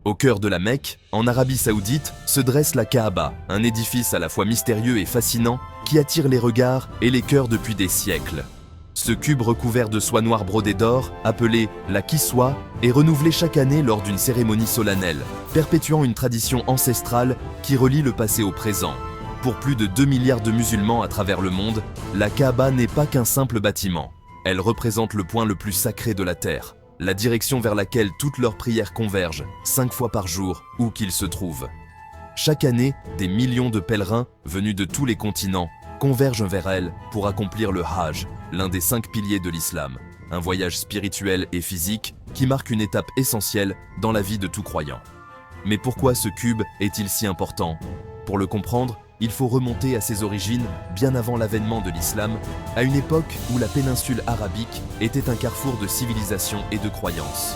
Au cœur de la Mecque, en Arabie Saoudite, se dresse la Kaaba, un édifice à la fois mystérieux et fascinant qui attire les regards et les cœurs depuis des siècles. Ce cube recouvert de soie noire brodée d'or, appelé la Kiswa, est renouvelé chaque année lors d'une cérémonie solennelle, perpétuant une tradition ancestrale qui relie le passé au présent. Pour plus de 2 milliards de musulmans à travers le monde, la Kaaba n'est pas qu'un simple bâtiment. Elle représente le point le plus sacré de la terre, la direction vers laquelle toutes leurs prières convergent, 5 fois par jour, où qu'ils se trouvent. Chaque année, des millions de pèlerins, venus de tous les continents, convergent vers elle pour accomplir le Hajj, l'un des 5 piliers de l'islam, un voyage spirituel et physique qui marque une étape essentielle dans la vie de tout croyant. Mais pourquoi ce cube est-il si important? Pour le comprendre, il faut remonter à ses origines bien avant l'avènement de l'islam, à une époque où la péninsule arabique était un carrefour de civilisation et de croyances.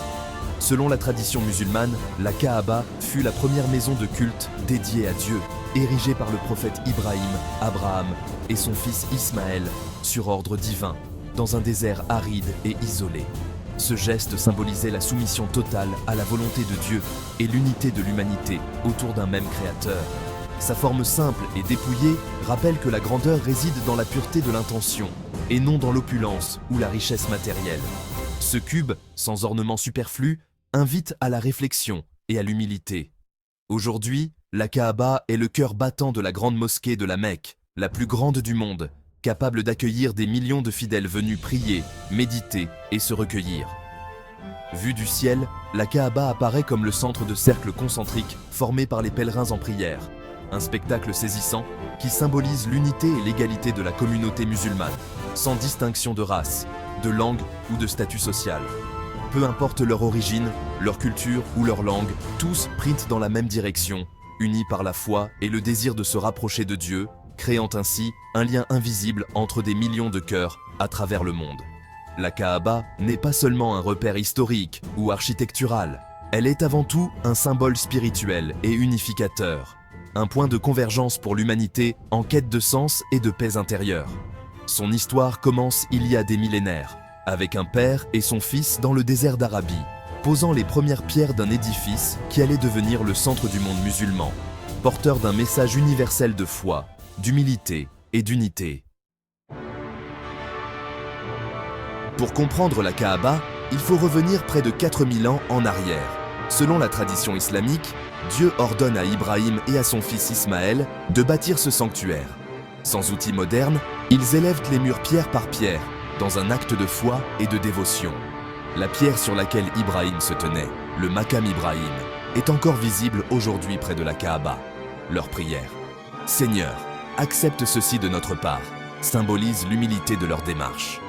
Selon la tradition musulmane, la Kaaba fut la première maison de culte dédiée à Dieu, érigée par le prophète Ibrahim, Abraham et son fils Ismaël sur ordre divin, dans un désert aride et isolé. Ce geste symbolisait la soumission totale à la volonté de Dieu et l'unité de l'humanité autour d'un même créateur. Sa forme simple et dépouillée rappelle que la grandeur réside dans la pureté de l'intention et non dans l'opulence ou la richesse matérielle. Ce cube, sans ornement superflu, invite à la réflexion et à l'humilité. Aujourd'hui, la Kaaba est le cœur battant de la grande mosquée de la Mecque, la plus grande du monde, capable d'accueillir des millions de fidèles venus prier, méditer et se recueillir. Vue du ciel, la Kaaba apparaît comme le centre de cercle concentrique formé par les pèlerins en prière. Un spectacle saisissant qui symbolise l'unité et l'égalité de la communauté musulmane, sans distinction de race, de langue ou de statut social. Peu importe leur origine, leur culture ou leur langue, tous sprintent dans la même direction, unis par la foi et le désir de se rapprocher de Dieu, créant ainsi un lien invisible entre des millions de cœurs à travers le monde. La Kaaba n'est pas seulement un repère historique ou architectural, elle est avant tout un symbole spirituel et unificateur. Un point de convergence pour l'humanité en quête de sens et de paix intérieure. Son histoire commence il y a des millénaires, avec un père et son fils dans le désert d'Arabie, posant les premières pierres d'un édifice qui allait devenir le centre du monde musulman, porteur d'un message universel de foi, d'humilité et d'unité. Pour comprendre la Kaaba, il faut revenir près de 4000 ans en arrière. Selon la tradition islamique, Dieu ordonne à Ibrahim et à son fils Ismaël de bâtir ce sanctuaire. Sans outils modernes, ils élèvent les murs pierre par pierre, dans un acte de foi et de dévotion. La pierre sur laquelle Ibrahim se tenait, le Maqam Ibrahim, est encore visible aujourd'hui près de la Kaaba. Leur prière, « Seigneur, accepte ceci de notre part », symbolise l'humilité de leur démarche.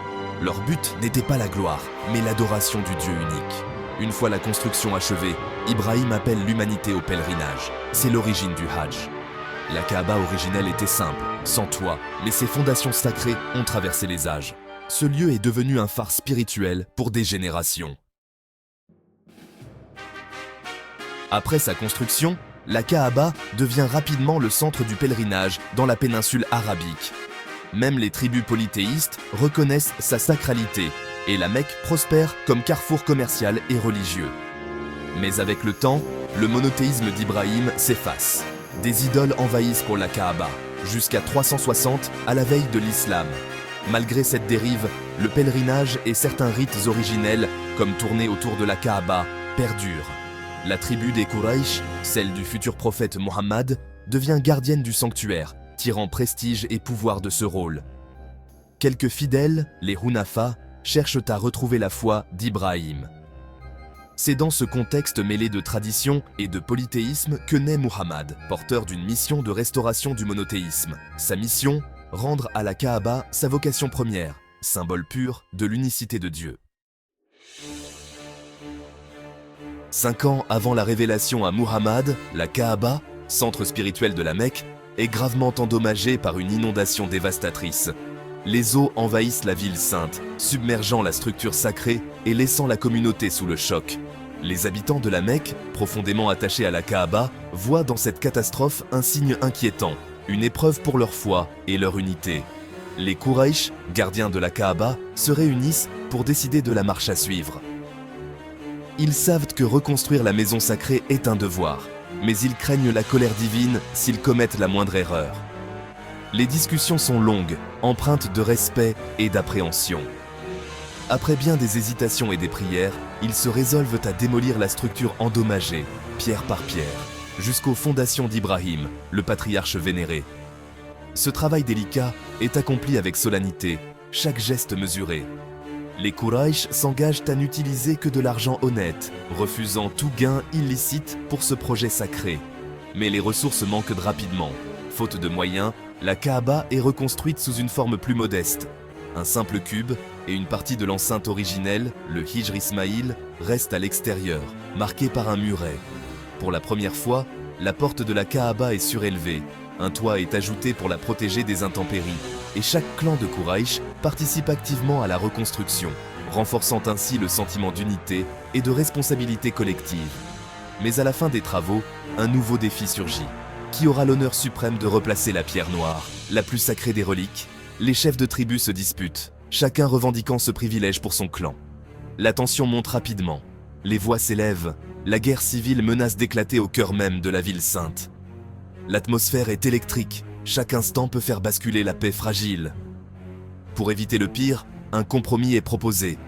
Leur but n'était pas la gloire, mais l'adoration du Dieu unique. Une fois la construction achevée, Ibrahim appelle l'humanité au pèlerinage. C'est l'origine du Hajj. La Kaaba originelle était simple, sans toit, mais ses fondations sacrées ont traversé les âges. Ce lieu est devenu un phare spirituel pour des générations. Après sa construction, la Kaaba devient rapidement le centre du pèlerinage dans la péninsule arabique. Même les tribus polythéistes reconnaissent sa sacralité et la Mecque prospère comme carrefour commercial et religieux. Mais avec le temps, le monothéisme d'Ibrahim s'efface. Des idoles envahissent pour la Kaaba, jusqu'à 360 à la veille de l'islam. Malgré cette dérive, le pèlerinage et certains rites originels, comme tourner autour de la Kaaba, perdurent. La tribu des Quraysh, celle du futur prophète Mohammed, devient gardienne du sanctuaire, tirant prestige et pouvoir de ce rôle. Quelques fidèles, les Hunafa, cherchent à retrouver la foi d'Ibrahim. C'est dans ce contexte mêlé de tradition et de polythéisme que naît Muhammad, porteur d'une mission de restauration du monothéisme. Sa mission, rendre à la Kaaba sa vocation première, symbole pur de l'unicité de Dieu. 5 ans avant la révélation à Muhammad, la Kaaba, centre spirituel de la Mecque, est gravement endommagée par une inondation dévastatrice. Les eaux envahissent la ville sainte, submergeant la structure sacrée et laissant la communauté sous le choc. Les habitants de la Mecque, profondément attachés à la Kaaba, voient dans cette catastrophe un signe inquiétant, une épreuve pour leur foi et leur unité. Les Quraysh, gardiens de la Kaaba, se réunissent pour décider de la marche à suivre. Ils savent que reconstruire la maison sacrée est un devoir, mais ils craignent la colère divine s'ils commettent la moindre erreur. Les discussions sont longues, empreintes de respect et d'appréhension. Après bien des hésitations et des prières, ils se résolvent à démolir la structure endommagée, pierre par pierre, jusqu'aux fondations d'Ibrahim, le patriarche vénéré. Ce travail délicat est accompli avec solennité, chaque geste mesuré. Les Quraysh s'engagent à n'utiliser que de l'argent honnête, refusant tout gain illicite pour ce projet sacré. Mais les ressources manquent rapidement. Faute de moyens, la Kaaba est reconstruite sous une forme plus modeste. Un simple cube et une partie de l'enceinte originelle, le Hijr Ismaïl, restent à l'extérieur, marqués par un muret. Pour la première fois, la porte de la Kaaba est surélevée. Un toit est ajouté pour la protéger des intempéries. Et chaque clan de Quraysh participe activement à la reconstruction, renforçant ainsi le sentiment d'unité et de responsabilité collective. Mais à la fin des travaux, un nouveau défi surgit. Qui aura l'honneur suprême de replacer la pierre noire, la plus sacrée des reliques? Les chefs de tribus se disputent, chacun revendiquant ce privilège pour son clan. La tension monte rapidement, les voix s'élèvent, la guerre civile menace d'éclater au cœur même de la ville sainte. L'atmosphère est électrique, chaque instant peut faire basculer la paix fragile. Pour éviter le pire, un compromis est proposé.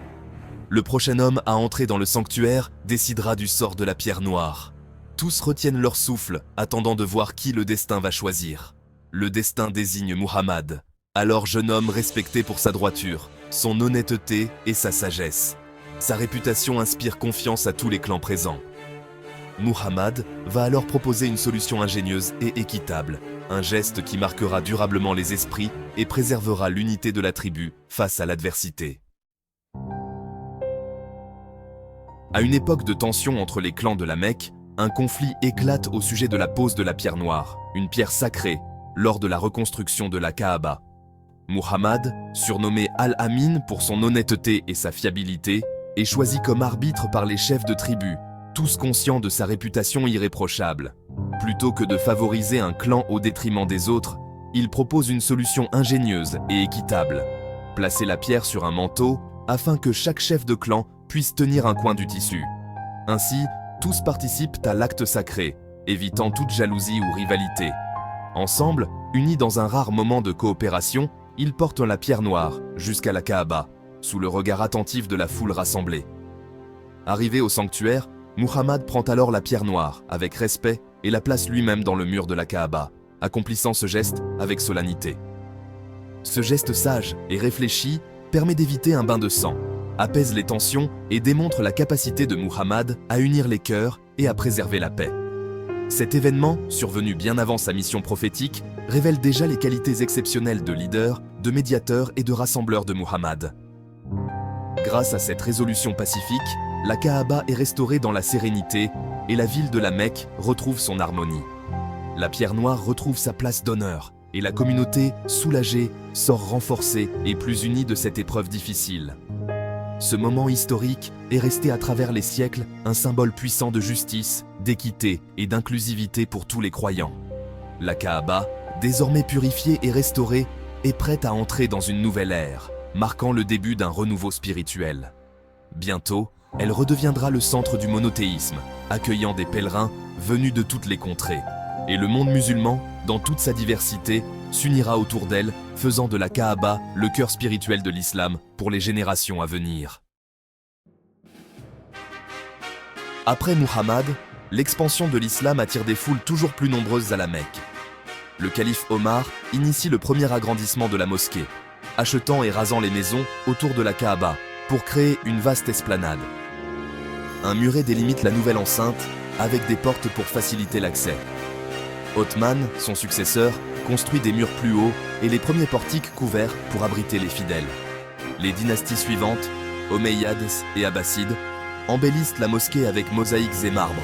Le prochain homme à entrer dans le sanctuaire décidera du sort de la pierre noire. Tous retiennent leur souffle, attendant de voir qui le destin va choisir. Le destin désigne Muhammad, alors jeune homme respecté pour sa droiture, son honnêteté et sa sagesse. Sa réputation inspire confiance à tous les clans présents. Muhammad va alors proposer une solution ingénieuse et équitable, un geste qui marquera durablement les esprits et préservera l'unité de la tribu face à l'adversité. À une époque de tension entre les clans de la Mecque, un conflit éclate au sujet de la pose de la pierre noire, une pierre sacrée, lors de la reconstruction de la Kaaba. Muhammad, surnommé Al-Amin pour son honnêteté et sa fiabilité, est choisi comme arbitre par les chefs de tribu, tous conscients de sa réputation irréprochable. Plutôt que de favoriser un clan au détriment des autres, il propose une solution ingénieuse et équitable. Placer la pierre sur un manteau afin que chaque chef de clan puisse tenir un coin du tissu. Ainsi, tous participent à l'acte sacré, évitant toute jalousie ou rivalité. Ensemble, unis dans un rare moment de coopération, ils portent la pierre noire jusqu'à la Kaaba, sous le regard attentif de la foule rassemblée. Arrivé au sanctuaire, Muhammad prend alors la pierre noire avec respect et la place lui-même dans le mur de la Kaaba, accomplissant ce geste avec solennité. Ce geste sage et réfléchi permet d'éviter un bain de sang, apaise les tensions et démontre la capacité de Muhammad à unir les cœurs et à préserver la paix. Cet événement, survenu bien avant sa mission prophétique, révèle déjà les qualités exceptionnelles de leader, de médiateur et de rassembleur de Muhammad. Grâce à cette résolution pacifique, la Kaaba est restaurée dans la sérénité et la ville de la Mecque retrouve son harmonie. La pierre noire retrouve sa place d'honneur et la communauté, soulagée, sort renforcée et plus unie de cette épreuve difficile. Ce moment historique est resté à travers les siècles un symbole puissant de justice, d'équité et d'inclusivité pour tous les croyants. La Kaaba, désormais purifiée et restaurée, est prête à entrer dans une nouvelle ère, marquant le début d'un renouveau spirituel. Bientôt, elle redeviendra le centre du monothéisme, accueillant des pèlerins venus de toutes les contrées. Et le monde musulman, dans toute sa diversité, s'unira autour d'elle, faisant de la Kaaba le cœur spirituel de l'islam pour les générations à venir. Après Muhammad, l'expansion de l'islam attire des foules toujours plus nombreuses à la Mecque. Le calife Omar initie le premier agrandissement de la mosquée, achetant et rasant les maisons autour de la Kaaba pour créer une vaste esplanade. Un muret délimite la nouvelle enceinte avec des portes pour faciliter l'accès. Othman, son successeur, construit des murs plus hauts et les premiers portiques couverts pour abriter les fidèles. Les dynasties suivantes, Omeyyades et Abbassides, embellissent la mosquée avec mosaïques et marbres,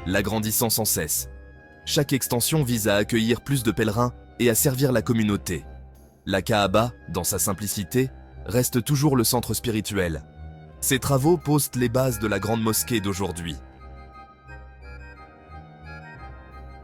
l'agrandissant sans cesse. Chaque extension vise à accueillir plus de pèlerins et à servir la communauté. La Kaaba, dans sa simplicité, reste toujours le centre spirituel. Ces travaux posent les bases de la grande mosquée d'aujourd'hui.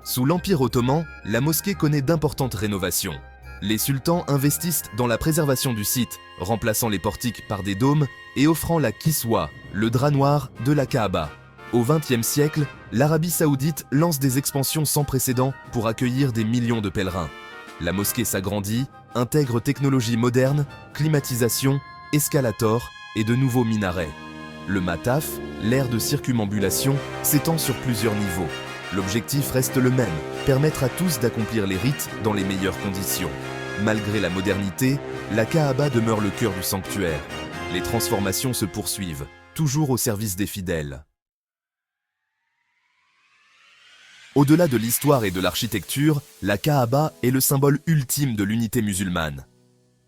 Sous l'Empire ottoman, la mosquée connaît d'importantes rénovations. Les sultans investissent dans la préservation du site, remplaçant les portiques par des dômes et offrant la kiswa, Le drap noir de la Kaaba. Au XXe siècle, l'Arabie Saoudite lance des expansions sans précédent pour accueillir des millions de pèlerins. La mosquée s'agrandit, intègre technologies modernes, climatisation, escalator et de nouveaux minarets. Le mataf, l'aire de circumambulation, s'étend sur plusieurs niveaux. L'objectif reste le même, permettre à tous d'accomplir les rites dans les meilleures conditions. Malgré la modernité, la Kaaba demeure le cœur du sanctuaire. Les transformations se poursuivent, toujours au service des fidèles. Au-delà de l'histoire et de l'architecture, la Kaaba est le symbole ultime de l'unité musulmane.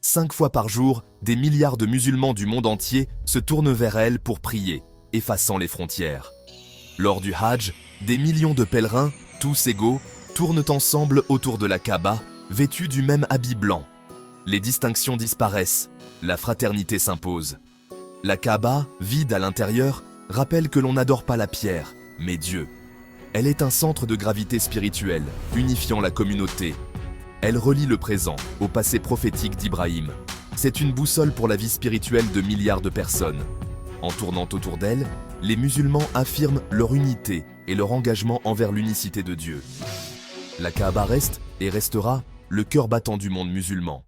5 fois par jour, des milliards de musulmans du monde entier se tournent vers elle pour prier, effaçant les frontières. Lors du Hajj, des millions de pèlerins, tous égaux, tournent ensemble autour de la Kaaba, vêtus du même habit blanc. Les distinctions disparaissent, la fraternité s'impose. La Kaaba, vide à l'intérieur, rappelle que l'on n'adore pas la pierre, mais Dieu. Elle est un centre de gravité spirituelle, unifiant la communauté. Elle relie le présent au passé prophétique d'Ibrahim. C'est une boussole pour la vie spirituelle de milliards de personnes. En tournant autour d'elle, les musulmans affirment leur unité et leur engagement envers l'unicité de Dieu. La Kaaba reste et restera le cœur battant du monde musulman.